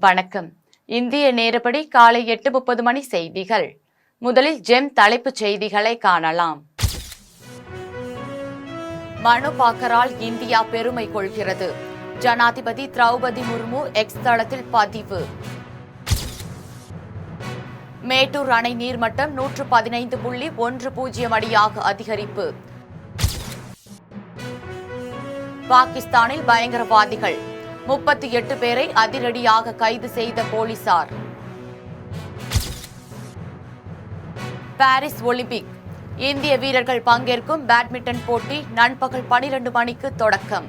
வணக்கம். இந்திய நேரப்படி காலை 8:30 மணி செய்திகள். முதலில் ஜெம் தலைப்புச் செய்திகளை காணலாம். மனு பாக்கரால் இந்தியா பெருமை கொள்கிறது. ஜனாதிபதி திரௌபதி முர்மு எக்ஸ் தளத்தில் பதிவு. மேட்டூர் அணை நீர்மட்டம் 115.10 அடியாக அதிகரிப்பு. பாகிஸ்தானில் பயங்கரவாதிகள் 38 பேரை அதிரடியாக கைது செய்த போலீசார். பாரிஸ் ஒலிம்பிக் இந்திய வீரர்கள் பங்கேற்கும் பேட்மிண்டன் போட்டி நண்பகல் 12 மணிக்கு தொடக்கம்.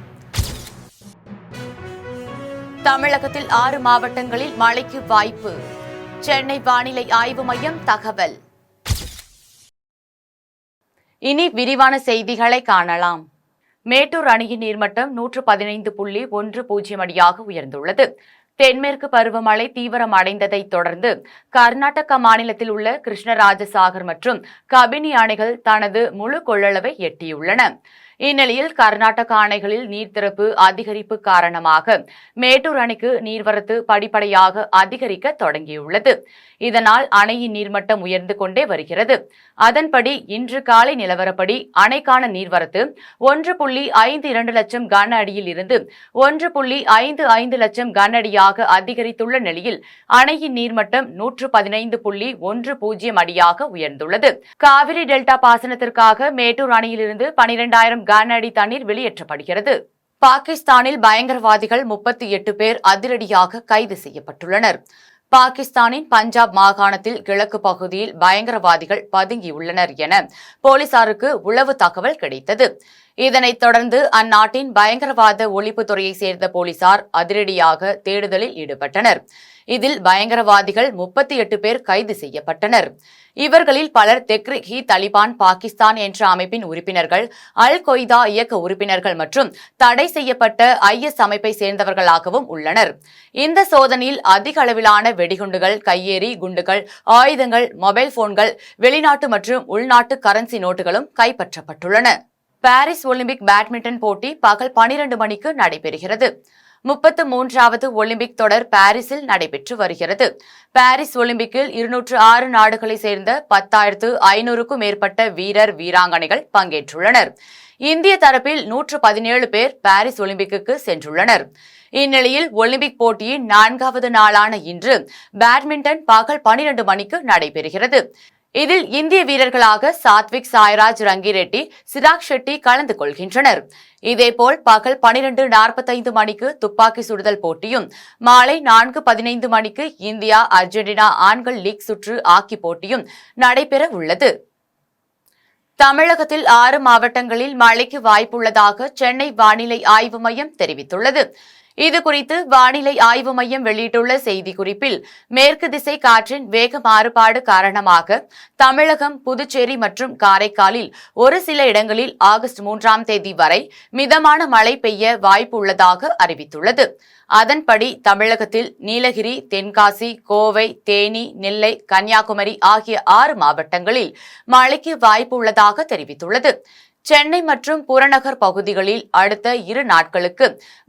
தமிழகத்தில் 6 மாவட்டங்களில் மழைக்கு வாய்ப்பு. சென்னை வானிலை ஆய்வு மையம் தகவல். இனி விரிவான செய்திகளை காணலாம். மேட்டூர் அணையின் நீர்மட்டம் 115.10 அடியாக உயர்ந்துள்ளது. தென்மேற்கு பருவமழை தீவிரம் அடைந்ததை தொடர்ந்து கர்நாடக மாநிலத்தில் உள்ள கிருஷ்ணராஜசாகர் மற்றும் கபினி அணைகள் தனது முழு கொள்ளளவை எட்டியுள்ளன. இந்நிலையில் கர்நாடக அணைகளில் நீர்த்திறப்பு அதிகரிப்பு காரணமாக மேட்டூர் அணைக்கு நீர்வரத்து படிப்படியாக அதிகரிக்க தொடங்கியுள்ளது. இதனால் அணையின் நீர்மட்டம் உயர்ந்து கொண்டே வருகிறது. அதன்படி இன்று காலை நிலவரப்படி அணைக்கான நீர்வரத்து 1.52 லட்சம் கன அடியில் இருந்து 1.55 லட்சம் கன அடியாக அதிகரித்துள்ள நிலையில் அணையின் நீர்மட்டம் 115.10 அடியாக உயர்ந்துள்ளது. காவிரி டெல்டா பாசனத்திற்காக மேட்டூர் அணையிலிருந்து 12,000 கன அடி தண்ணீர் வெளியேற்றப்படுகிறது. பாகிஸ்தானில் பயங்கரவாதிகள் 38 பேர் அதிரடியாக கைது செய்யப்பட்டுள்ளனர். பாகிஸ்தானின் பஞ்சாப் மாகாணத்தில் கிழக்கு பகுதியில் பயங்கரவாதிகள் பதுங்கியுள்ளனர் என போலீசாருக்கு உளவு தகவல் கிடைத்தது. இதனைத் தொடர்ந்து அந்நாட்டின் பயங்கரவாத ஒழிப்புத்துறையை சேர்ந்த போலீசார் அதிரடியாக தேடுதலில் ஈடுபட்டனர். இதில் பயங்கரவாதிகள் 38 பேர் கைது செய்யப்பட்டனர். இவர்களில் பலர் தெக்ரிக் தாலிபான் பாகிஸ்தான் என்ற அமைப்பின் உறுப்பினர்கள், அல் கொய்தா இயக்க உறுப்பினர்கள் மற்றும் தடை செய்யப்பட்ட IS அமைப்பை சேர்ந்தவர்களாகவும் உள்ளனர். இந்த சோதனையில் அதிக அளவிலான வெடிகுண்டுகள், கையெறி குண்டுகள், ஆயுதங்கள், மொபைல் போன்கள், வெளிநாட்டு மற்றும் உள்நாட்டு கரன்சி நோட்டுகளும் கைப்பற்றப்பட்டுள்ளன. பாரிஸ் ஒலிம்பிக் பேட்மிண்டன் போட்டி பகல் 12 மணிக்கு நடைபெறுகிறது. 33வது ஒலிம்பிக் தொடர் பாரிஸில் நடைபெற்று வருகிறது. பாரிஸ் ஒலிம்பிக்கில் 206 நாடுகளை சேர்ந்த 10,500க்கும் மேற்பட்ட வீரர் வீராங்கனைகள் பங்கேற்றுள்ளனர். இந்திய தரப்பில் 117 பேர் பாரிஸ் ஒலிம்பிக்கு சென்றுள்ளனர். இந்நிலையில் ஒலிம்பிக் போட்டியின் 4வது நாளான இன்று பேட்மிண்டன் பகல் 12 மணிக்கு நடைபெறுகிறது. இதில் இந்திய வீரர்களாக சாத்விக் சாய்ராஜ் ரங்கிரெட்டி, சிராக் ஷெட்டி கலந்து கொள்கின்றனர். இதேபோல் பகல் 12:45 மணிக்கு துப்பாக்கி சுடுதல் போட்டியும், மாலை 4:15 மணிக்கு இந்தியா அர்ஜென்டினா ஆண்கள் லீக் சுற்று ஹாக்கி போட்டியும் நடைபெற உள்ளது. தமிழகத்தில் 6 மாவட்டங்களில் மழைக்கு வாய்ப்புள்ளதாக சென்னை வானிலை ஆய்வு மையம் தெரிவித்துள்ளது. இதுகுறித்து வானிலை ஆய்வு மையம் வெளியிட்டுள்ள செய்திக்குறிப்பில், மேற்கு திசை காற்றின் வேக மாறுபாடு காரணமாக தமிழகம், புதுச்சேரி மற்றும் காரைக்காலில் ஒரு சில இடங்களில் ஆகஸ்ட் 3ஆம் தேதி வரை மிதமான மழை பெய்ய வாய்ப்பு உள்ளதாக அறிவித்துள்ளது. அதன்படி தமிழகத்தில் நீலகிரி, தென்காசி, கோவை, தேனி, நெல்லை, கன்னியாகுமரி ஆகிய 6 மாவட்டங்களில் மழைக்கு வாய்ப்பு உள்ளதாக தெரிவித்துள்ளது. சென்னை மற்றும் புறநகர் பகுதிகளில் அடுத்த 2 நாட்களுக்கு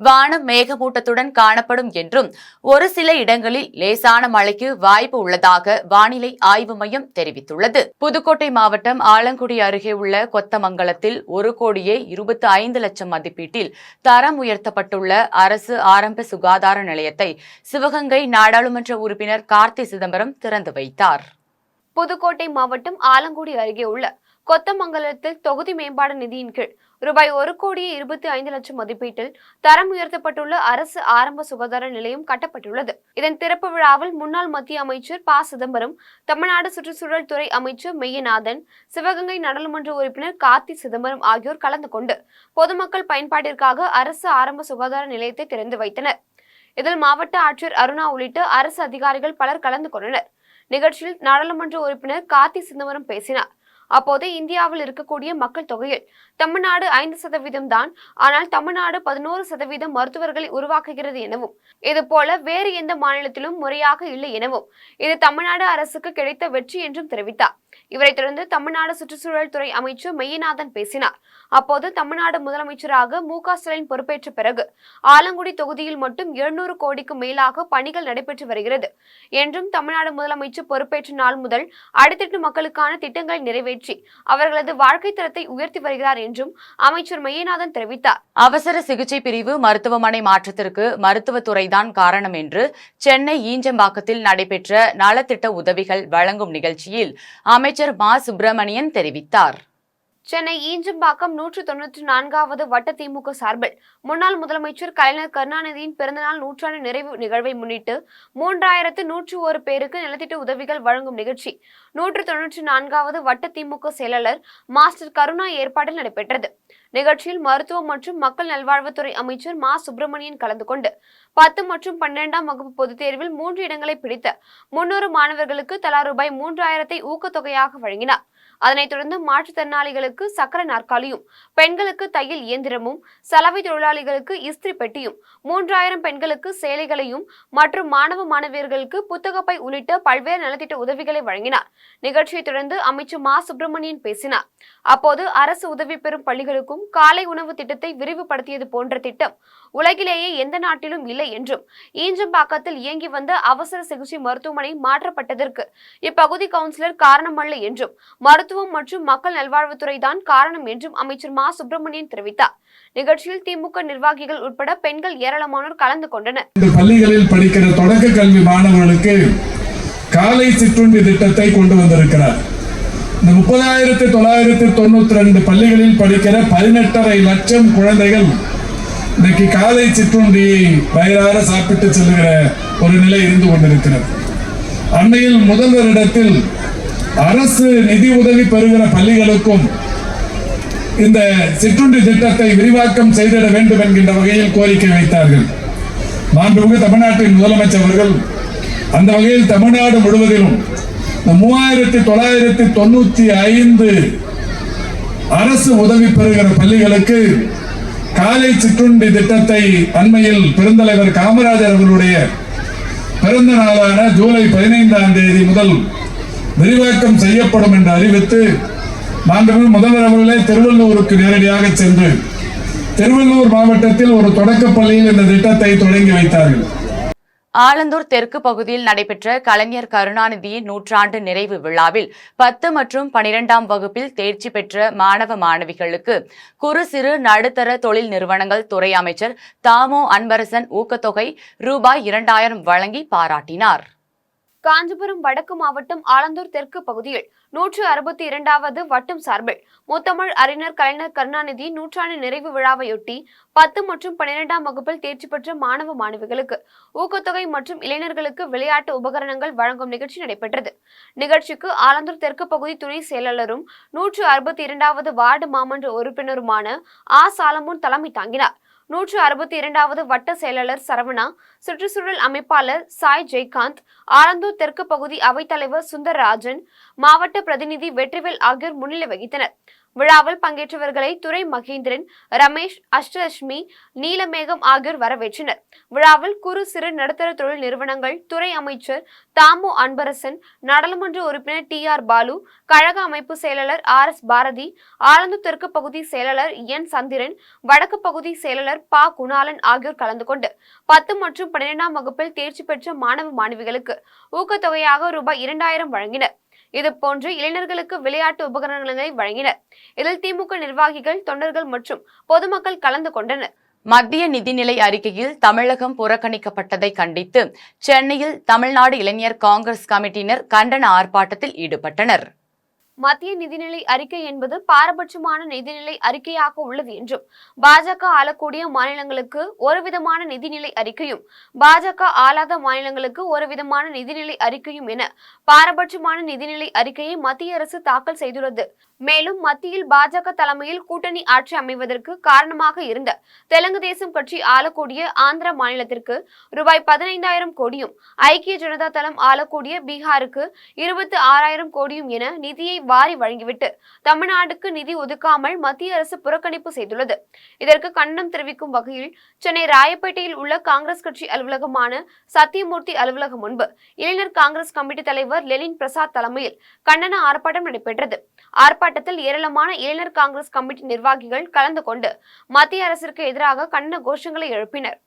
வானம் மேகமூட்டத்துடன் காணப்படும் என்றும் ஒரு சில இடங்களில் லேசான மழைக்கு வாய்ப்பு உள்ளதாக வானிலை ஆய்வு மையம் தெரிவித்துள்ளது. புதுக்கோட்டை மாவட்டம் ஆலங்குடி அருகே உள்ள கொத்தமங்கலத்தில் 1,25 லட்சம் மதிப்பீட்டில் தரம் உயர்த்தப்பட்டுள்ள அரசு ஆரம்ப சுகாதார நிலையத்தை சிவகங்கை நாடாளுமன்ற உறுப்பினர் கார்த்தி சிதம்பரம் திறந்து வைத்தார். புதுக்கோட்டை மாவட்டம் ஆலங்குடி அருகே உள்ள கொத்தமங்கலத்தில் தொகுதி மேம்பாடு நிதியின் கீழ் ரூபாய் 1,25 லட்சம் மதிப்பீட்டில் தரம் உயர்த்தப்பட்டுள்ள அரசு ஆரம்ப சுகாதார நிலையம் கட்டப்பட்டுள்ளது. இதன் திறப்பு விழாவில் முன்னாள் மத்திய அமைச்சர் ப. சிதம்பரம், தமிழ்நாடு சுற்றுச்சூழல் துறை அமைச்சர் மெய்யநாதன், சிவகங்கை நாடாளுமன்ற உறுப்பினர் கார்த்தி சிதம்பரம் ஆகியோர் கலந்து கொண்டு பொதுமக்கள் பயன்பாட்டிற்காக அரசு ஆரம்ப சுகாதார நிலையத்தை திறந்து வைத்தனர். இதில் மாவட்ட ஆட்சியர் அருணா உள்ளிட்ட அரசு அதிகாரிகள் பலர் கலந்து கொண்டனர். நிகழ்ச்சியில் நாடாளுமன்ற உறுப்பினர் கார்த்தி சிதம்பரம் பேசினார். அப்போது இந்தியாவில் இருக்கக்கூடிய மக்கள் தொகையில் தமிழ்நாடு 5% தான், ஆனால் தமிழ்நாடு 11% மருத்துவர்களை உருவாக்குகிறது எனவும், இதுபோல வேறு எந்த மாநிலத்திலும் முறையாக இல்லை எனவும், இது தமிழ்நாடு அரசுக்கு கிடைத்த வெற்றி என்றும் தெரிவித்தார். இவரைத் தொடர்ந்து தமிழ்நாடு சுற்றுச்சூழல் துறை அமைச்சர் மெய்யநாதன் பேசினார். அப்போது தமிழ்நாடு முதலமைச்சராக மு.க.ஸ்டாலின் பொறுப்பேற்ற பிறகு ஆலங்குடி தொகுதியில் மட்டும் 700 கோடிக்கு மேலாக பணிகள் நடைபெற்று வருகிறது என்றும், தமிழ்நாடு முதலமைச்சர் பொறுப்பேற்ற நாள் முதல் அடித்தட்டு மக்களுக்கான திட்டங்களை நிறைவேற்றி அவர்களது வாழ்க்கை தரத்தை உயர்த்தி வருகிறார் என்றும் அமைச்சர் மெய்யநாதன் தெரிவித்தார். அவசர சிகிச்சை பிரிவு மருத்துவமனை மாற்றத்திற்கு மருத்துவத்துறைதான் காரணம் என்று சென்னை ஈஞ்சம்பாக்கத்தில் நடைபெற்ற நலத்திட்ட உதவிகள் வழங்கும் நிகழ்ச்சியில் அமைச்சர் மா. சுப்பிரமணியன் தெரிவித்தார். சென்னை ஈஞ்சம்பாக்கம் 194வது வட்ட திமுக சார்பில் முன்னாள் முதலமைச்சர் கலைஞர் கருணாநிதியின் பிறந்தநாள் நூற்றாண்டு நிறைவு நிகழ்வை முன்னிட்டு 3101 பேருக்கு நலத்திட்ட உதவிகள் வழங்கும் நிகழ்ச்சி 194வது வட்ட திமுக செயலாளர் மாஸ்டர் கருணா ஏற்பாட்டில் நடைபெற்றது. நிகழ்ச்சியில் மருத்துவம் மற்றும் மக்கள் நல்வாழ்வுத்துறை அமைச்சர் மா. சுப்பிரமணியன் கலந்து கொண்டு 10 மற்றும் 12ஆம் வகுப்பு பொதுத் தேர்வில் 3 இடங்களை பிடித்த 300 மாணவர்களுக்கு தலா ரூபாய் 3000 ஊக்கத்தொகையாக வழங்கினார். அதனைத் தொடர்ந்து மாற்றுத்திறனாளிகளுக்கு சக்கர நாற்காலியும், பெண்களுக்கு தையல் இயந்திரமும், சலவை தொழிலாளிகளுக்கு இஸ்திரி பெட்டியும், 3000 பெண்களுக்கு சேலைகளையும் மற்றும் மாணவ மாணவியர்களுக்கு புத்தகப்பை உள்ளிட்ட பல்வேறு நலத்திட்ட உதவிகளை வழங்கினார். நிகழ்ச்சியை தொடர்ந்து அமைச்சர் மா. சுப்பிரமணியன் பேசினார். அப்போது அரசு உதவி பெறும் பள்ளிகளுக்கும் காலை உணவு திட்டத்தை விரிவுபடுத்தியது போன்ற திட்டம் உலகிலேயே எந்த நாட்டிலும் இல்லை என்றும், ஈஞ்சம்பாக்கத்தில் இயங்கி வந்த அவசர சிகிச்சை மருத்துவமனை மாற்றப்பட்டதற்கு இப்பகுதி கவுன்சிலர் காரணமல்ல என்றும், மருத்துவம் மற்றும் மக்கள் நல்வாழ்வுத்துறை தான் காரணம் என்றும் அமைச்சர் மா. சுப்பிரமணியன் தெரிவித்தார். நிகழ்ச்சியில் திமுக நிர்வாகிகள் உட்பட பெண்கள் ஏராளமானோர் கலந்து கொண்டனர். பள்ளிகளில் படிக்கிற தொடக்க கல்வி மாணவர்களுக்கு காலை சிற்றுண்டி திட்டத்தை கொண்டு வந்திருக்கிறார். இந்த 30,992 பள்ளிகளில் படிக்கிற 18.5 லட்சம் குழந்தைகள் இன்னைக்கு காலை சிற்றுண்டியை வயிறார சாப்பிட்டு செல்லுகிற ஒரு நிலை இருந்து கொண்டிருக்கிறது. அண்மையில் முதல்வரிடத்தில் அரசு நிதி உதவி பெறுகிற பள்ளிகளுக்கும் இந்த சிற்றுண்டி திட்டத்தை விரிவாக்கம் செய்திட வேண்டும் என்கின்ற வகையில் கோரிக்கை வைத்தார்கள். மாண்புமிகு தமிழ்நாட்டின் முதலமைச்சர் அவர்கள் அந்த வகையில் தமிழ்நாடு முழுவதிலும் 3995 அரசு உதவி பெறுகிற பள்ளிகளுக்கு காலை சிற்றுண்டி திட்டத்தை அண்மையில் பெருந்தலைவர் காமராஜர் அவர்களுடைய பிறந்த நாளான ஜூலை 15ஆம் தேதி முதல் விரிவாக்கம் செய்யப்படும் என்று அறிவித்து மாண்புமிகு முதல்வர் அவர்களே திருவள்ளூருக்கு நேரடியாக சென்று திருவள்ளூர் மாவட்டத்தில் ஒரு தொடக்கப் பள்ளியில் இந்த திட்டத்தை தொடங்கி வைத்தார்கள். ஆலந்தூர் தெற்கு பகுதியில் நடைபெற்ற கலைஞர் கருணாநிதியின் நூற்றாண்டு நிறைவு விழாவில் 10 மற்றும் 12ஆம் வகுப்பில் தேர்ச்சி பெற்ற மாணவ மாணவிகளுக்கு குறு சிறு நடுத்தர தொழில் நிறுவனங்கள் துறை அமைச்சர் தாமோ அன்பரசன் ஊக்கத்தொகை ரூபாய் 2000 வழங்கி பாராட்டினார். காஞ்சிபுரம் வடக்கு மாவட்டம் ஆலந்தூர் தெற்கு பகுதியில் 162வது வட்டம் சார்பில் முத்தமிழ் அறிஞர் கலைஞர் கருணாநிதி நூற்றாண்டு நிறைவு விழாவையொட்டி 10 மற்றும் 12ஆம் வகுப்பில் தேர்ச்சி பெற்ற மாணவ மாணவிகளுக்கு ஊக்கத்தொகை மற்றும் இளைஞர்களுக்கு விளையாட்டு உபகரணங்கள் வழங்கும் நிகழ்ச்சி நடைபெற்றது. நிகழ்ச்சிக்கு ஆலந்தூர் தெற்கு பகுதி துணை செயலாளரும் 162வது வார்டு மாமன்ற உறுப்பினருமான ஆ. சாலமோன் தலைமை தாங்கினார். 162வது வட்ட செயலாளர் சரவணா, சுற்றுச்சூழல் அமைப்பாளர் சாய் ஜெயகாந்த், ஆலந்தூர் தெற்கு பகுதி அவைத்தலைவர் சுந்தரராஜன், மாவட்ட பிரதிநிதி வெற்றிவேல் ஆகியோர் முன்னிலை வகித்தனர். விழாவில் பங்கேற்றவர்களை துரை மகேந்திரன், ரமேஷ், அஷ்டலட்சுமி, நீலமேகம் ஆகியோர் வரவேற்றனர். விழாவில் குறு சிறு நடுத்தர தொழில் நிறுவனங்கள் துறை அமைச்சர் தாமோ அன்பரசன், நாடாளுமன்ற உறுப்பினர் டி.ஆர். பாலு, கழக அமைப்பு செயலாளர் ஆர்.எஸ். பாரதி, ஆலந்தூர் தெற்கு பகுதி செயலாளர் என். சந்திரன், வடக்கு பகுதி செயலாளர் ப. குணாலன் ஆகியோர் கலந்து கொண்டு 10 மற்றும் 12ஆம் வகுப்பில் தேர்ச்சி பெற்ற மாணவ மாணவிகளுக்கு ஊக்கத்தொகையாக ரூபாய் 2000 வழங்கினர். இதுபோன்று இளைஞர்களுக்கு விளையாட்டு உபகரணங்களை வழங்கினர். இதில் திமுக நிர்வாகிகள், தொண்டர்கள் மற்றும் பொதுமக்கள் கலந்து கொண்டனர். மத்திய நிதிநிலை அறிக்கையில் தமிழகம் புறக்கணிக்கப்பட்டதை கண்டித்து சென்னையில் தமிழ்நாடு இளைஞர் காங்கிரஸ் கமிட்டியினர் கண்டன ஆர்ப்பாட்டத்தில் ஈடுபட்டனர். மத்திய நிதிநிலை அறிக்கை என்பது பாரபட்சமான நிதிநிலை அறிக்கையாக உள்ளது என்றும், பாஜக ஆளக்கூடிய மாநிலங்களுக்கு ஒருவிதமான நிதிநிலை அறிக்கையும், பாஜக ஆளாத மாநிலங்களுக்கு ஒருவிதமான நிதிநிலை அறிக்கையும் என பாரபட்சமான நிதிநிலை அறிக்கையை மத்திய அரசு தாக்கல் செய்துள்ளது. மேலும் மத்தியில் பாஜக தலைமையில் கூட்டணி ஆட்சி அமைவதற்கு காரணமாக இருந்த தெலுங்கு தேசம் கட்சி ஆளக்கூடிய ஆந்திர மாநிலத்திற்கு ரூபாய் 15,000 கோடியும், ஐக்கிய ஜனதா தளம் ஆளக்கூடிய பீகாருக்கு 26,000 கோடியும் என நிதியை வாரி வழங்கிவிட்டு தமிழ்நாடுக்கு நிதி ஒதுக்காமல் மத்திய அரசு புறக்கணிப்பு செய்துள்ளது. இதற்கு கண்டனம் தெரிவிக்கும் வகையில் சென்னை ராயப்பேட்டையில் உள்ள காங்கிரஸ் கட்சி அலுவலகமான சத்தியமூர்த்தி அலுவலகம் முன்பு இளைஞர் காங்கிரஸ் கமிட்டி தலைவர் தலைவர் லெனின் பிரசாத் தலைமையில் கண்டன ஆர்ப்பாட்டம் நடைபெற்றது. ஆர்ப்பாட்டத்தில் ஏராளமான இளைஞர் காங்கிரஸ் கமிட்டி நிர்வாகிகள் கலந்து கொண்டு மத்திய அரசிற்கு எதிராக கண்டன கோஷங்களை எழுப்பினர்.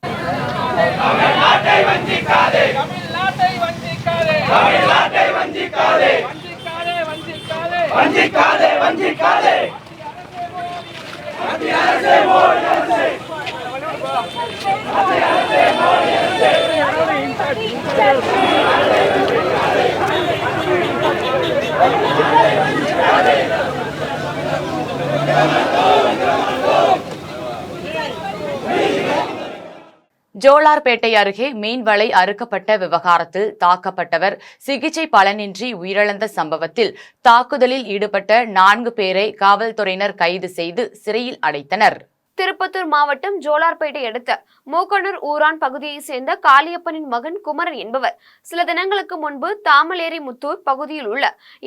ஜோலார்பேட்டை அருகே மீன்வலை அறுக்கப்பட்ட விவகாரத்தில் தாக்கப்பட்டவர் சிகிச்சை பலனின்றி உயிரிழந்த சம்பவத்தில் தாக்குதலில் ஈடுபட்ட 4 பேரை காவல்துறையினர் கைது செய்து சிறையில் அடைத்தனர். திருப்பத்தூர் மாவட்டம் ஜோலார்பேட்டை அடுத்த மூக்கனூர் ஊரான் பகுதியைச் சேர்ந்த காளியப்பனின் மகன் குமரன் என்பவர் சில தினங்களுக்கு முன்பு தாமலேரி முத்தூர் பகுதியில் உள்ள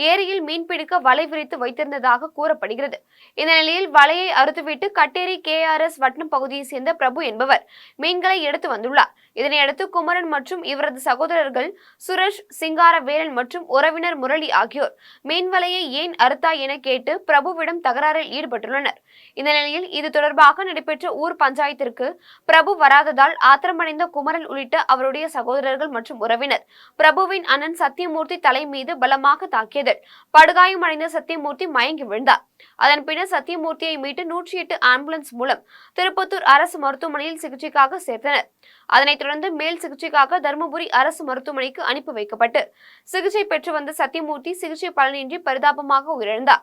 ஏரியில் மீன்பிடிக்க வலை விரித்து வைத்திருந்ததாக கூறப்படுகிறது. இந்த நிலையில் வலையை அறுத்துவிட்டு கட்டேரி KRS வட்டம் பகுதியைச் சேர்ந்த பிரபு என்பவர் மீன்களை எடுத்து வந்துள்ளார். இதனையடுத்து குமரன் மற்றும் இவரது சகோதரர்கள் சுரேஷ், சிங்காரவேலன் மற்றும் உறவினர் முரளி ஆகியோர் மீன்வலையை ஏன் அறுத்தாய் என கேட்டு பிரபுவிடம் தகராறில் ஈடுபட்டுள்ளனர். இந்த நிலையில் இது தொடர்பாக நடைபெற்ற ஊர் பஞ்சாயத்திற்கு பிரபு வராததால் ஆத்திரமடைந்த குமரன் உள்ளிட்ட அவருடைய சகோதரர்கள் மற்றும் உறவினர் பிரபுவின் அண்ணன் சத்தியமூர்த்தி தலை மீது பலமாக தாக்கியதில் படுகாயமடைந்த சத்தியமூர்த்தி மயங்கி விழுந்தார். அதன் பின்னர் சத்தியமூர்த்தியை மீட்டு 108 ஆம்புலன்ஸ் மூலம் திருப்பத்தூர் அரசு மருத்துவமனையில் சிகிச்சைக்காக சேர்த்தனர். அதனைத் தொடர்ந்து மேல் சிகிச்சைக்காக தருமபுரி அரசு மருத்துவமனைக்கு அனுப்பி வைக்கப்பட்டு சிகிச்சை பெற்று வந்த சத்தியமூர்த்தி சிகிச்சை பலனின்றி பரிதாபமாக உயிரிழந்தார்.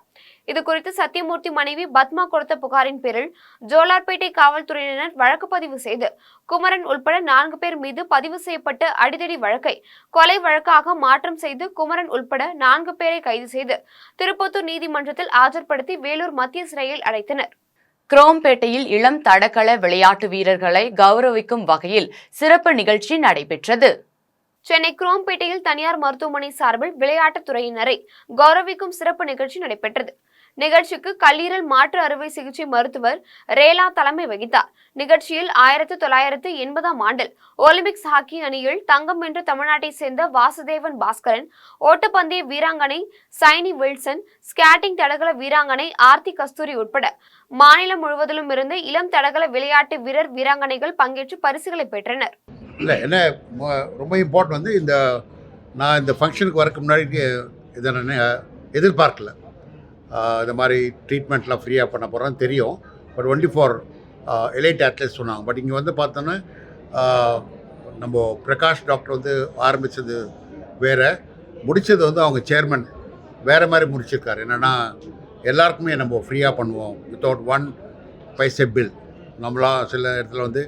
இதுகுறித்து சத்தியமூர்த்தி மனைவி பத்மா கொடுத்த புகாரின் பேரில் ஜோலார்பேட்டை காவல்துறையினர் வழக்கு பதிவு செய்து குமரன் உட்பட 4 பேர் மீது பதிவு செய்யப்பட்ட அடிதடி வழக்கை கொலை வழக்காக மாற்றம் செய்து குமரன் உட்பட 4 பேரை கைது செய்து திருப்பத்தூர் நீதிமன்றத்தில் ஆஜர்படுத்தி வேலூர் மத்திய சிறையில் அடைத்தனர். குரோம்பேட்டையில் இளம் தடகள விளையாட்டு வீரர்களை கௌரவிக்கும் வகையில் சிறப்பு நிகழ்ச்சி நடைபெற்றது. சென்னை குரோம்பேட்டையில் தனியார் மருத்துவமனை சார்பில் விளையாட்டுத் துறையினரை கௌரவிக்கும் சிறப்பு நிகழ்ச்சி நடைபெற்றது. நிகழ்ச்சிக்கு கல்லீரல் மாற்று அறுவை சிகிச்சை மருத்துவர் ரேலா தலைமை வகித்தார். நிகழ்ச்சியில் 1980ஆம் ஆண்டில் ஒலிம்பிக்ஸ் ஹாக்கி அணியில் தங்கம் வென்ற தமிழ்நாட்டை சேர்ந்த வாசுதேவன் பாஸ்கரன், ஓட்டப்பந்தய வீராங்கனை சைனி வில்சன், ஸ்கேட்டிங் தடகள வீராங்கனை ஆர்த்தி கஸ்தூரி உட்பட மாநிலம் முழுவதிலும் இருந்து இளம் தடகள விளையாட்டு வீரர் வீராங்கனைகள் பங்கேற்று பரிசுகளை பெற்றனர். இல்லை என்ன ரொம்ப இம்பார்ட்டன்ட் வந்து நான் இந்த ஃபங்க்ஷனுக்கு வரக்கு முன்னாடி இதை நான் எதிர்பார்க்கல. இந்த மாதிரி ட்ரீட்மெண்ட்லாம் ஃப்ரீயாக பண்ண போகிறோன்னு தெரியும். But only for elite athletes சொன்னாங்க. பட் இங்கே வந்து பார்த்தோன்னா நம்ம பிரகாஷ் டாக்டர் வந்து ஆரம்பித்தது வேறு, முடித்தது வந்து அவங்க சேர்மன் வேறு மாதிரி முடிச்சிருக்காரு. என்னென்னா எல்லாருக்குமே நம்ம ஃப்ரீயாக பண்ணுவோம் வித்தவுட் 1 பைசா பில். நம்மளாம் சில இடத்துல வந்து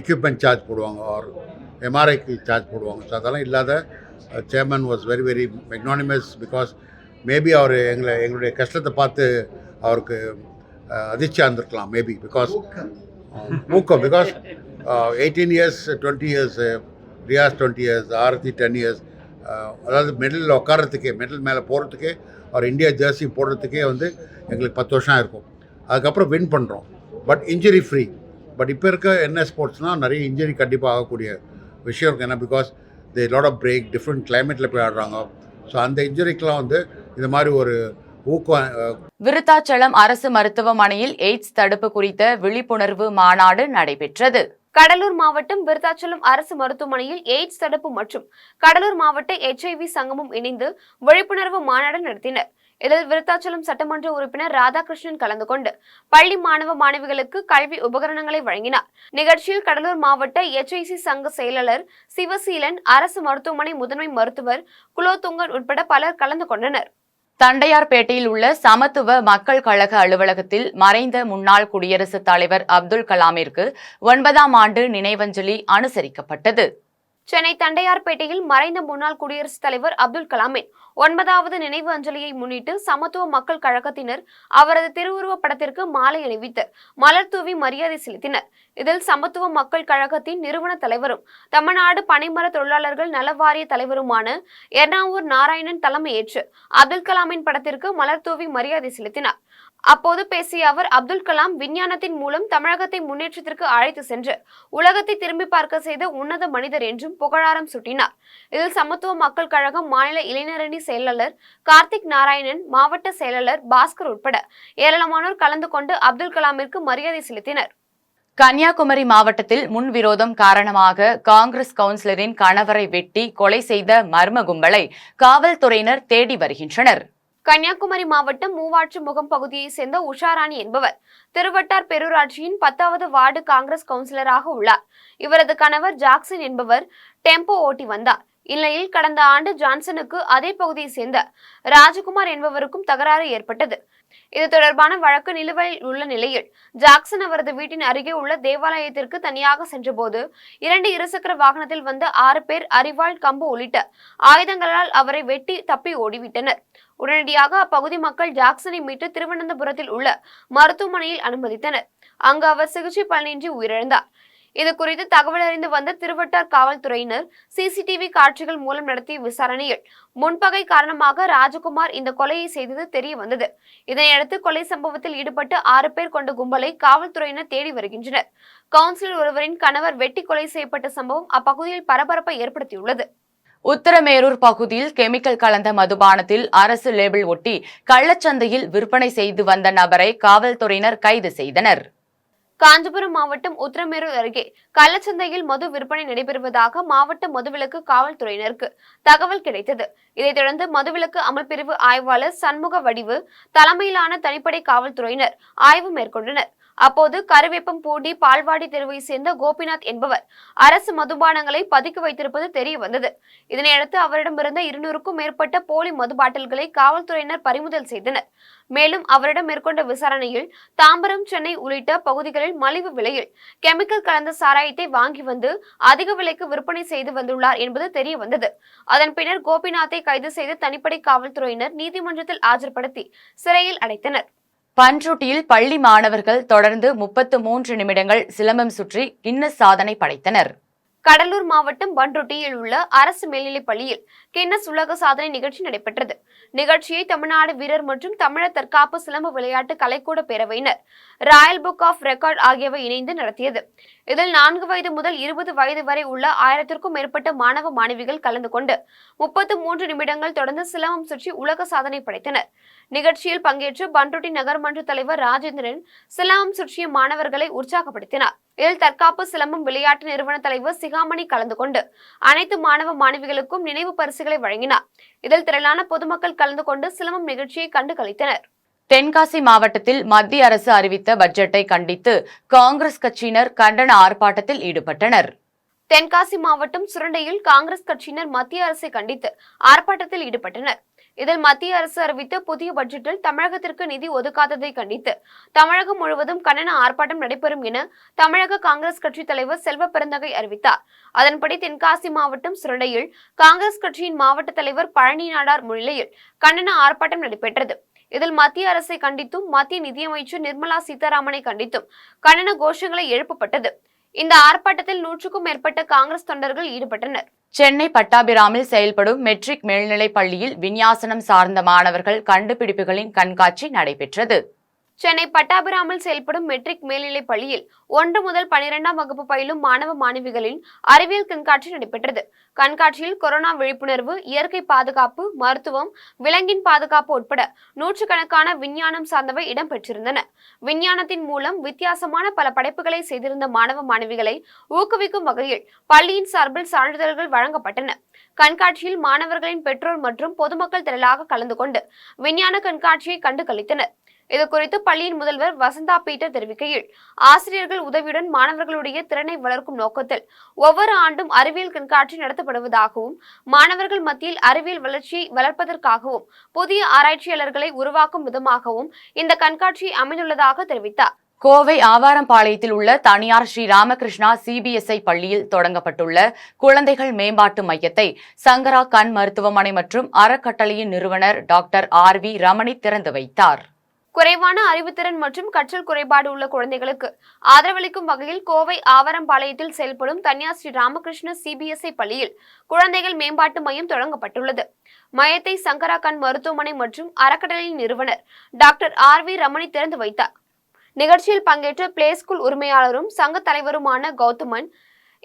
எக்யூப்மெண்ட் சார்ஜ் போடுவாங்க, ஆர் எம்ஆர்ஐக்கு சார்ஜ் போடுவாங்க. ஸோ அதெல்லாம் இல்லாத chairman was very very magnanimous. Because maybe அவர் எங்களுடைய கஷ்டத்தை பார்த்து அவருக்கு அதிர்ச்சியாக இருந்திருக்கலாம் மேபி. பிகாஸ் ஊக்கம். Because 18 years 20 years, Riyaz 20 years, Aarthi 10 years. அதாவது மெடலில் உட்காரத்துக்கே, மெடல் மேலே போகிறதுக்கே, அவர் இந்தியா ஜெர்சி போடுறதுக்கே வந்து எங்களுக்கு 10 வருஷம் இருக்கும். அதுக்கப்புறம் வின் பண்ணுறோம். But injury free. பட் இப்போ இருக்க என்ன ஸ்போர்ட்ஸ்னால் நிறைய இன்ஜுரி கண்டிப்பாக ஆகக்கூடிய விஷயம் இருக்குது. ஏன்னா because the lot of break, different கிளைமேட்டில் போய் ஆடுறாங்க. ஸோ அந்த இன்ஜுரிக்கெலாம் வந்து இந்த மாதிரி ஒரு ஊக்கம். விருத்தாச்சலம் அரசு மருத்துவமனையில் எய்ட்ஸ் தடுப்பு குறித்த விழிப்புணர்வு மாநாடு நடைபெற்றது. கடலூர் மாவட்டம் விருத்தாச்சலம் அரசு மருத்துவமனையில் எய்ட்ஸ் தடுப்பு மற்றும் கடலூர் மாவட்ட HIV சங்கமும் இணைந்து விழிப்புணர்வு மாநாடு நடத்தினர். இதில் விருத்தாச்சலம் சட்டமன்ற உறுப்பினர் ராதாகிருஷ்ணன் கலந்து கொண்டு பள்ளி மாணவ மாணவிகளுக்கு கல்வி உபகரணங்களை வழங்கினார். நிகழ்ச்சியில் கடலூர் மாவட்ட HIC சங்க செயலாளர் சிவசீலன், அரசு மருத்துவமனை முதன்மை மருத்துவர் குலோத்துங்கன் உட்பட பலர் கலந்து கொண்டனர். தண்டையார்பேட்டையில் உள்ள சமத்துவ மக்கள் கழக அலுவலகத்தில் மறைந்த முன்னாள் குடியரசுத் தலைவர் அப்துல் கலாமிற்கு 9ஆம் ஆண்டு நினைவஞ்சலி அனுசரிக்கப்பட்டது. சென்னை தண்டையார்பேட்டையில் மறைந்த முன்னாள் குடியரசுத் தலைவர் அப்துல் கலாமின் 9வது நினைவு அஞ்சலியை முன்னிட்டு சமத்துவ மக்கள் கழகத்தினர் அவரது திருவுருவ படத்திற்கு மாலை அணிவித்து மலர் தூவி மரியாதை செலுத்தினர். இதில் சமத்துவ மக்கள் கழகத்தின் நிறுவன தலைவரும் தமிழ்நாடு பனைமர தொழிலாளர்கள் நல வாரிய தலைவருமான எர்ணாவூர் நாராயணன் தலைமையேற்று அப்துல் கலாமின் படத்திற்கு மலர் தூவி மரியாதை செலுத்தினார். அப்போது பேசிய அவர், அப்துல் கலாம் விஞ்ஞானத்தின் மூலம் தமிழகத்தை முன்னேற்றத்திற்கு அழைத்து சென்று உலகத்தை திரும்பி பார்க்க செய்த உன்னத மனிதர் என்றும் புகழாரம் சூட்டினார். இதில் சமத்துவ மக்கள் கழகம் மாநில இளைஞரணி செயலாளர் கார்த்திக் நாராயணன், மாவட்ட செயலாளர் பாஸ்கர் உட்பட ஏராளமானோர் கலந்து கொண்டு அப்துல் கலாமிற்கு மரியாதை செலுத்தினர். கன்னியாகுமரி மாவட்டத்தில் முன்விரோதம் காரணமாக காங்கிரஸ் கவுன்சிலரின் கணவரை வெட்டி கொலை செய்த மர்ம கும்பலை காவல்துறையினர் தேடி வருகின்றனர். கன்னியாகுமரி மாவட்டம் மூவாற்று முகம் பகுதியைச் சேர்ந்த உஷாராணி என்பவர் திருவட்டார் பேரூராட்சியின் 10வது வார்டு காங்கிரஸ் கவுன்சிலராக உள்ளார். இவரது கணவர் ஜாக்சன் என்பவர் டெம்போ ஓட்டி வந்தார். இந்நிலையில் கடந்த ஆண்டு ஜான்சனுக்கு அதே பகுதியை சேர்ந்த ராஜகுமார் என்பவருக்கும் தகராறு ஏற்பட்டது. இது தொடர்பான வழக்கு நிலுவையில் உள்ள நிலையில் ஜாக்சன் அவரது வீட்டின் அருகே உள்ள தேவாலயத்திற்கு தனியாக சென்றபோது 2 இருசக்கர வாகனத்தில் வந்த 6 பேர் அரிவாள், கம்பு உள்ளிட்ட ஆயுதங்களால் அவரை வெட்டி தப்பி ஓடிவிட்டனர். உடனடியாக அப்பகுதி மக்கள் ஜாக்சனை மீட்டு திருவனந்தபுரத்தில் உள்ள மருத்துவமனையில் அனுமதித்தனர். அங்கு அவர் சிகிச்சை பலனின்றி உயிரிழந்தார். இது குறித்து தகவல் அறிந்து வந்த திருவட்டார் காவல்துறையினர் சிசிடிவி காட்சிகள் மூலம் நடத்திய விசாரணையில் முன்பகை காரணமாக ராஜகுமார் இந்த கொலையை செய்தது தெரிய வந்தது. இதனையடுத்து கொலை சம்பவத்தில் ஈடுபட்டு 6 பேர் கொண்ட கும்பலை காவல்துறையினர் தேடி வருகின்றனர். கவுன்சிலர் ஒருவரின் கணவர் வெட்டி கொலை செய்யப்பட்ட சம்பவம் அப்பகுதியில் பரபரப்பை ஏற்படுத்தியுள்ளது. உத்தரமேரூர் பகுதியில் கெமிக்கல் கலந்த மதுபானத்தில் அரசு லேபிள் ஒட்டி கள்ளச்சந்தையில் விற்பனை செய்து வந்த நபரை காவல்துறையினர் கைது செய்தனர். காஞ்சிபுரம் மாவட்டம் உத்தரமேரூர் அருகே கள்ளச்சந்தையில் மது விற்பனை நடைபெறுவதாக மாவட்ட மதுவிலக்கு காவல்துறையினருக்கு தகவல் கிடைத்தது. இதைத் தொடர்ந்து மதுவிலக்கு அமல் பிரிவு ஆய்வாளர் சண்முக வடிவு தலைமையிலான தனிப்படை காவல்துறையினர் ஆய்வு மேற்கொண்டனர். அப்போது கருவேப்பம் பூண்டி பால்வாடி தெருவை சேர்ந்த கோபிநாத் என்பவர் அரசு மதுபானங்களை பதுக்கி வைத்திருப்பது தெரிய வந்தது. இதனையடுத்து அவரிடமிருந்த 200க்கும் மேற்பட்ட போலி மது பாட்டில்களை காவல்துறையினர் பறிமுதல் செய்தனர். மேலும் அவரிடம் மேற்கொண்ட விசாரணையில் தாம்பரம், சென்னை உள்ளிட்ட பகுதிகளில் மலிவு விலையில் கெமிக்கல் கலந்த சாராயத்தை வாங்கி வந்து அதிக விலைக்கு விற்பனை செய்து வந்துள்ளார் என்பது தெரிய வந்தது. அதன் பின்னர் கோபிநாத்தை கைது செய்து தனிப்படை காவல்துறையினர் நீதிமன்றத்தில் ஆஜர்படுத்தி சிறையில் அடைத்தனர். பன்ருட்டியில் பள்ளி மாணவர்கள் தொடர்ந்து 33 நிமிடங்கள் சிலம்பம் சுற்றி கின்னஸ் சாதனை படைத்தனர். கடலூர் மாவட்டம் பன்ருட்டியில் உள்ள அரசு மேல்நிலைப் பள்ளியில் கின்னஸ் உலக சாதனை நிகழ்ச்சி நடைபெற்றது. நிகழ்ச்சியை தமிழ்நாடு வீரர் மற்றும் தமிழர் தற்காப்பு சிலம்பு விளையாட்டு கலைக்கூட பேரவையினர், ராயல் புக் ஆஃப் ரெக்கார்ட் ஆகியவை இணைந்து நடத்தியது. இதில் 4 வயது முதல் 20 வயது வரை உள்ள 1000க்கும் மேற்பட்ட மாணவ மாணவிகள் கலந்து கொண்டு 33 நிமிடங்கள் தொடர்ந்து சிலம்பம் சுற்றி உலக சாதனை படைத்தனர். நிகழ்ச்சியில் பங்கேற்று பன்ருட்டி நகர்மன்ற தலைவர் ராஜேந்திரன் சிலம்பம் சுற்றிய மாணவர்களை உற்சாகப்படுத்தினார். இதில் தற்காப்பு சிலம்பம் விளையாட்டு நிறுவன தலைவர் சிகாமணி கலந்து கொண்டு அனைத்து மாணவ மாணவிகளுக்கும் நினைவு பரிசுகளை வழங்கினார். இதில் திரளான பொதுமக்கள் கலந்து கொண்டு சிலம்பம் நிகழ்ச்சியை கண்டு களித்தனர். தென்காசி மாவட்டத்தில் மத்திய அரசு அறிவித்த பட்ஜெட்டை கண்டித்து காங்கிரஸ் கட்சியினர் கண்டன ஆர்ப்பாட்டத்தில் ஈடுபட்டனர். தென்காசி மாவட்டம் சுரண்டையில் காங்கிரஸ் கட்சியினர் மத்திய அரசை கண்டித்து ஆர்ப்பாட்டத்தில் ஈடுபட்டனர். இதில் மத்திய அரசு அறிவித்த புதிய பட்ஜெட்டில் தமிழகத்திற்கு நிதி ஒதுக்காததை கண்டித்து தமிழகம் முழுவதும் கண்டன ஆர்ப்பாட்டம் நடைபெறும் என தமிழக காங்கிரஸ் கட்சி தலைவர் செல்வ பெருந்தகை அறிவித்தார். அதன்படி தென்காசி மாவட்டம் சுரண்டையில் காங்கிரஸ் கட்சியின் மாவட்ட தலைவர் பழனி நாடார் முன்னிலையில் கண்டன ஆர்ப்பாட்டம் நடைபெற்றது. இதில் மத்திய அரசை கண்டித்தும் மத்திய நிதியமைச்சர் நிர்மலா சீதாராமனை கண்டித்தும் கண்டன கோஷங்களை எழுப்பப்பட்டது. இந்த ஆர்ப்பாட்டத்தில் 100க்கும் மேற்பட்ட காங்கிரஸ் தொண்டர்கள் ஈடுபட்டனர். சென்னை பட்டாபிராமில் செயல்படும் மெட்ரிக் மேல்நிலைப் பள்ளியில் விஞ்ஞாசனம் சார்ந்த மாணவர்கள் கண்டுபிடிப்புகளின் கண்காட்சி நடைபெற்றது. சென்னை பட்டாபிராமில் செயல்படும் மெட்ரிக் மேல்நிலைப் பள்ளியில் 1 முதல் 12ஆம் வகுப்பு பயிலும் மாணவ மாணவிகளின் அறிவியல் கண்காட்சி நடைபெற்றது. கண்காட்சியில் கொரோனா விழிப்புணர்வு, இயற்கை பாதுகாப்பு, மருத்துவம், விலங்கின் பாதுகாப்பு உட்பட 100கணக்கான விஞ்ஞானம் சார்ந்தவை இடம்பெற்றிருந்தன. விஞ்ஞானத்தின் மூலம் வித்தியாசமான பல படைப்புகளை செய்திருந்த மாணவ மாணவிகளை ஊக்குவிக்கும் வகையில் பள்ளியின் சார்பில் சான்றிதழ்கள் வழங்கப்பட்டன. கண்காட்சியில் மாணவர்களின் பெற்றோர் மற்றும் பொதுமக்கள் திரளாக கலந்து கொண்டு விஞ்ஞான கண்காட்சியை கண்டு களித்தனர். இதுகுறித்து பள்ளியின் முதல்வர் வசந்தா பீட்டர் தெரிவிக்கையில், ஆசிரியர்கள் உதவியுடன் மாணவர்களுடைய திறனை வளர்க்கும் நோக்கத்தில் ஒவ்வொரு ஆண்டும் அறிவியல் கண்காட்சி நடத்தப்படுவதாகவும், மாணவர்கள் மத்தியில் அறிவியல் வளர்ச்சியை வளர்ப்பதற்காகவும் புதிய ஆராய்ச்சியாளர்களை உருவாக்கும் விதமாகவும் இந்த கண்காட்சி அமைந்துள்ளதாக தெரிவித்தார். கோவை ஆவாரம்பாளையத்தில் உள்ள தனியார் ஸ்ரீ ராமகிருஷ்ணா சிபிஎஸ்ஐ பள்ளியில் தொடங்கப்பட்டுள்ள குழந்தைகள் மேம்பாட்டு மையத்தை சங்கரா கண் மருத்துவமனை மற்றும் அறக்கட்டளையின் நிறுவனர் டாக்டர் RV ரமணி திறந்து வைத்தார். குறைவான அறிவுத்திறன் மற்றும் கற்றல் குறைபாடு உள்ள குழந்தைகளுக்கு ஆதரவளிக்கும் வகையில் கோவை ஆவாரம்பாளையத்தில் செயல்படும் தனியார் ஸ்ரீ ராமகிருஷ்ண சிபிஎஸ்ஐ பள்ளியில் குழந்தைகள் மேம்பாட்டு மையம் தொடங்கப்பட்டுள்ளது. மையத்தை சங்கரா கண் மருத்துவமனை மற்றும் அறக்கட்டளையின் நிறுவனர் டாக்டர் RV ரமணி திறந்து வைத்தார். நிகழ்ச்சியில் பங்கேற்ற பிளே ஸ்கூல் உரிமையாளரும் சங்க தலைவருமான கௌதமன்,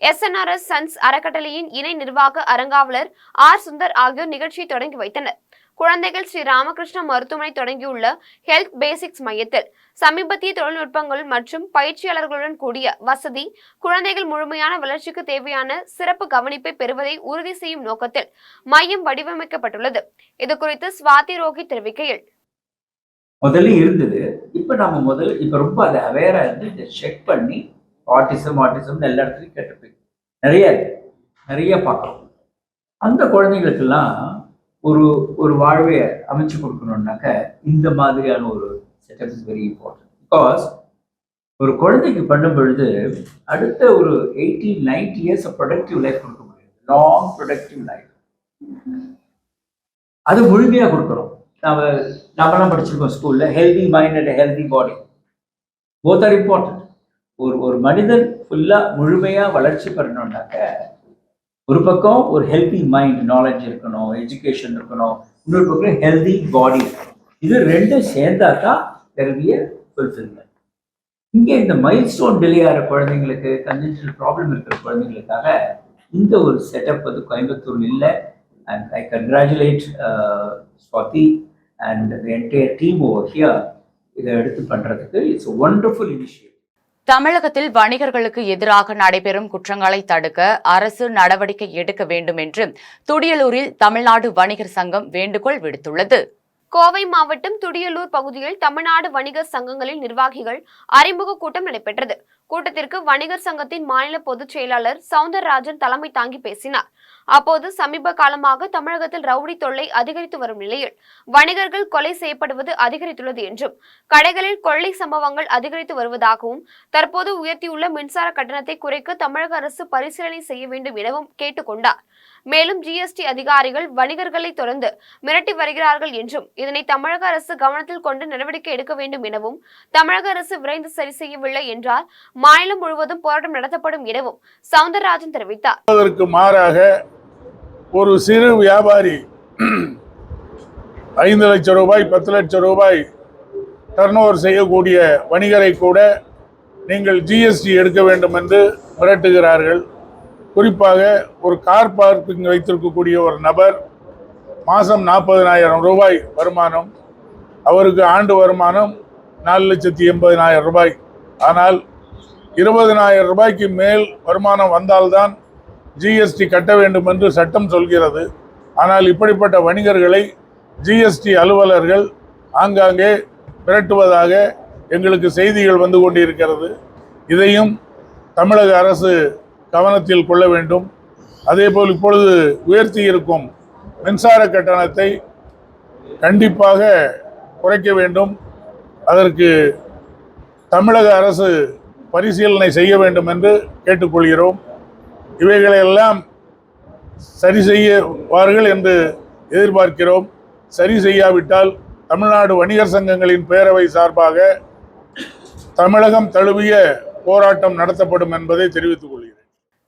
SNRS சன்ஸ் அறக்கட்டளையின் இணை நிர்வாக அரங்காவலர் R சுந்தர் ஆகியோர் நிகழ்ச்சியை தொடங்கி வைத்தனர். குழந்தைகள் ஸ்ரீ ராமகிருஷ்ண மருத்துவமனை தொடங்கியுள்ள ஹெல்த் பேசிக்ஸ் மையத்தில் சமீபத்திய தொழில்நுட்பங்கள் மற்றும் பயிற்சியாளர்களுடன் கூடிய வசதி, குழந்தைகள் முழுமையான வளர்ச்சிக்கு தேவையான சிறப்பு கவனிப்பை பெறுவதை உறுதி செய்யும் நோக்கத்தில் மையம் வடிவமைக்கப்பட்டுள்ளது. இது குறித்து ஸ்வாதி ரோஹித் தெரிவிக்கையில், முதல்ல இருந்தது, இப்ப ரொம்ப அதை அவேரா இருந்து இதை செக் பண்ணி ஆட்டிசம் எல்லா இடத்துலையும் கேட்டு நிறைய பார்க்கணும். அந்த குழந்தைங்களுக்கெல்லாம் ஒரு வாழ்வையை அமைச்சு கொடுக்கணும்னாக்க இந்த மாதிரியான ஒரு setup is very important. Because ஒரு குழந்தைக்கு பண்ணும் பொழுது அடுத்த ஒரு 80-90 இயர்ஸ் ப்ரொடக்டிவ் லைஃப் கொடுக்க முடியும். லாங் ப்ரொடக்டிவ் லைஃப் அது முழுமையாக கொடுக்கணும். நம்மலாம் படிச்சிருக்கோம் ஸ்கூல்ல, healthy mind and healthy body both are important. ஒரு மனிதன் ஃபுல்லா முழுமையா வளர்ச்சி பெறணும்னாக்க ஒரு பக்கம் ஒரு ஹெல்தி மைண்ட், நாலேஜ் இருக்கணும், எஜுகேஷன் இருக்கணும், இன்னொரு பக்கம் ஹெல்தி பாடி. இது ரெண்டும் சேர்ந்தா தான் தெரிய ஃபுல்ஃபில்மெண்ட். இங்கே இந்த மைல் ஸ்டோன் டிலே ஆகிற குழந்தைங்களுக்கு, கன்ஜென்ஷனல் ப்ராப்ளம் இருக்கிற குழந்தைங்களுக்காக இந்த ஒரு செட்டப் வந்து கோயம்புத்தூர் இல்லை. And I congratulate Swathi and the entire team over here இதை எடுத்து பண்றதுக்கு இட்ஸ் a wonderful initiative. தமிழகத்தில் வணிகர்களுக்கு எதிராக நடைபெறும் குற்றங்களை தடுக்க அரசு நடவடிக்கை எடுக்க வேண்டும் என்று துடியலூரில் தமிழ்நாடு வணிகர் சங்கம் வேண்டுகோள் விடுத்துள்ளது. கோவை மாவட்டம் துடியலூர் பகுதியில் தமிழ்நாடு வணிகர் சங்கங்களின் நிர்வாகிகள் அறிமுக கூட்டம் நடைபெற்றது. கூட்டத்திற்கு வணிகர் சங்கத்தின் மாநில பொதுச் செயலாளர் சவுந்தரராஜன் தலைமை தாங்கி பேசினார். அப்போது சமீப காலமாக தமிழகத்தில் ரவுடி தொல்லை அதிகரித்து வரும் நிலையில் வணிகர்கள் கொலை செய்யப்படுவது அதிகரித்துள்ளது என்றும், கடைகளில் கொள்ளை சம்பவங்கள் அதிகரித்து வருவதாகவும், தற்போது உயர்த்தியுள்ள மின்சார கட்டணத்தை குறைக்க தமிழக அரசு பரிசீலனை செய்ய வேண்டும் எனவும் கேட்டுக்கொண்டார். மேலும் GST அதிகாரிகள் வணிகர்களை தொடர்ந்து மிரட்டி வருகிறார்கள் என்றும், இதனை தமிழக அரசு கவனத்தில் கொண்டு நடவடிக்கை எடுக்க வேண்டும் எனவும், தமிழக அரசு விரைந்து சரி செய்யவில்லை என்றால் மாநிலம் முழுவதும் போராட்டம் நடத்தப்படும் எனவும் சவுந்தரராஜன் தெரிவித்தார். அதற்கு மாறாக ஒரு சிறு வியாபாரி 5 லட்சம் ரூபாய் 10 லட்சம் ரூபாய் டர்ன்ஓவர் செய்யக்கூடிய வணிகரை கூட நீங்கள் GST எடுக்க வேண்டும் என்று மிரட்டுகிறார்கள். குறிப்பாக ஒரு கார் பார்க்கிங் வைத்திருக்கக்கூடிய ஒரு நபர் மாதம் 40,000 ரூபாய் வருமானம், அவருக்கு ஆண்டு வருமானம் 4,80,000 ரூபாய். ஆனால் 20,000 ரூபாய்க்கு மேல் வருமானம் வந்தால்தான் GST கட்ட வேண்டும் என்று சட்டம் சொல்கிறது. ஆனால் இப்படிப்பட்ட வணிகர்களை GST அலுவலர்கள் ஆங்காங்கே மிரட்டுவதாக எங்களுக்கு செய்திகள் வந்து கொண்டிருக்கிறது. இதையும் தமிழக அரசு கவனத்தில் கொள்ள வேண்டும். அதேபோல் இப்பொழுது உயர்த்தி இருக்கும் மின்சார கட்டணத்தை கண்டிப்பாக குறைக்க வேண்டும். அதற்கு தமிழக அரசு பரிசீலனை செய்ய வேண்டும் என்று கேட்டுக்கொள்கிறோம். இவைகளையெல்லாம் சரி செய்வார்கள் என்று எதிர்பார்க்கிறோம். சரி செய்யாவிட்டால் தமிழ்நாடு வணிகர் சங்கங்களின் பேரவை சார்பாக தமிழகம் தழுவிய போராட்டம் நடத்தப்படும் என்பதை தெரிவித்துக் கொள்கிறேன்.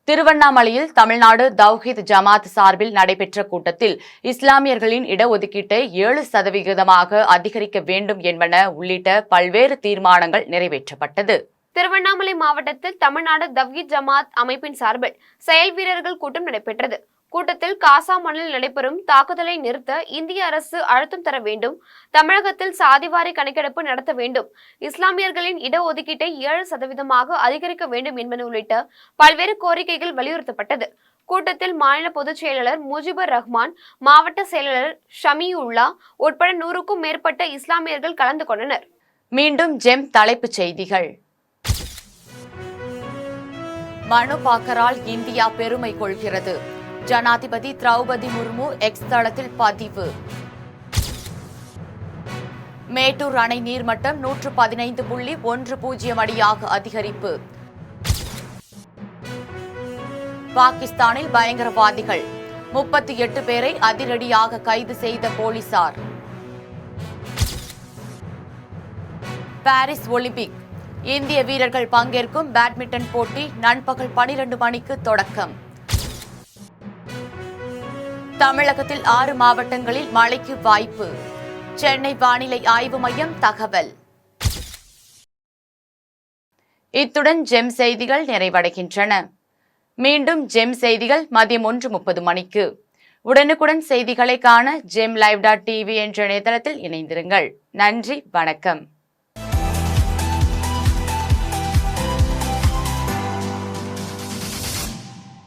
திருவண்ணாமலையில் தமிழ்நாடு தவ்ஹீத் ஜமாத் சார்பில் நடைபெற்ற கூட்டத்தில் இஸ்லாமியர்களின் இடஒதுக்கீட்டை 7% அதிகரிக்க வேண்டும் என்பன உள்ளிட்ட பல்வேறு தீர்மானங்கள் நிறைவேற்றப்பட்டது. திருவண்ணாமலை மாவட்டத்தில் தமிழ்நாடு தவ்ஹீத் ஜமாத் அமைப்பின் சார்பில் செயல் வீரர்கள் கூட்டம் நடைபெற்றது. கூட்டத்தில் காசா மண்ணில் நடைபெறும் தாக்குதலை நிறுத்த இந்திய அரசு அழுத்தம் தர வேண்டும், தமிழகத்தில் சாதிவாரி கணக்கெடுப்பு நடத்த வேண்டும், இஸ்லாமியர்களின் இடஒதுக்கீட்டை 7% அதிகரிக்க வேண்டும் என்பன உள்ளிட்ட பல்வேறு கோரிக்கைகள் வலியுறுத்தப்பட்டது. கூட்டத்தில் மாநில பொதுச் செயலாளர் முஜிபுர் ரஹ்மான், மாவட்ட செயலாளர் ஷமியுல்லா உட்பட 100க்கும் மேற்பட்ட இஸ்லாமியர்கள் கலந்து கொண்டனர். மீண்டும் ஜெம் தலைப்புச் செய்திகள். மனு பாக்கரால் இந்தியா பெருமை கொள்கிறது. ஜனாதிபதி திரௌபதி முர்மு எக்ஸ் தளத்தில் பதிவு. மேட்டூர் அணை நீர்மட்டம் 115.10 அடியாக அதிகரிப்பு. பாகிஸ்தானில் பயங்கரவாதிகள் 38 பேரை அதிரடியாக கைது செய்த போலீசார். பாரிஸ் ஒலிம்பிக் இந்திய வீரர்கள் பங்கேற்கும் பேட்மிண்டன் போட்டி நண்பகல் 12 மணிக்கு தொடக்கம். தமிழகத்தில் 6 மாவட்டங்களில் மழைக்கு வாய்ப்பு. சென்னை வானிலை ஆய்வு மையம் தகவல். இத்துடன் ஜெம் செய்திகள் நிறைவடைகின்றன. மீண்டும் ஜெம் செய்திகள் மதியம் 1:30 மணிக்கு. உடனுக்குடன் செய்திகளை காண GemLive.tv என்ற இணையதளத்தில் இணைந்திருங்கள். நன்றி, வணக்கம்.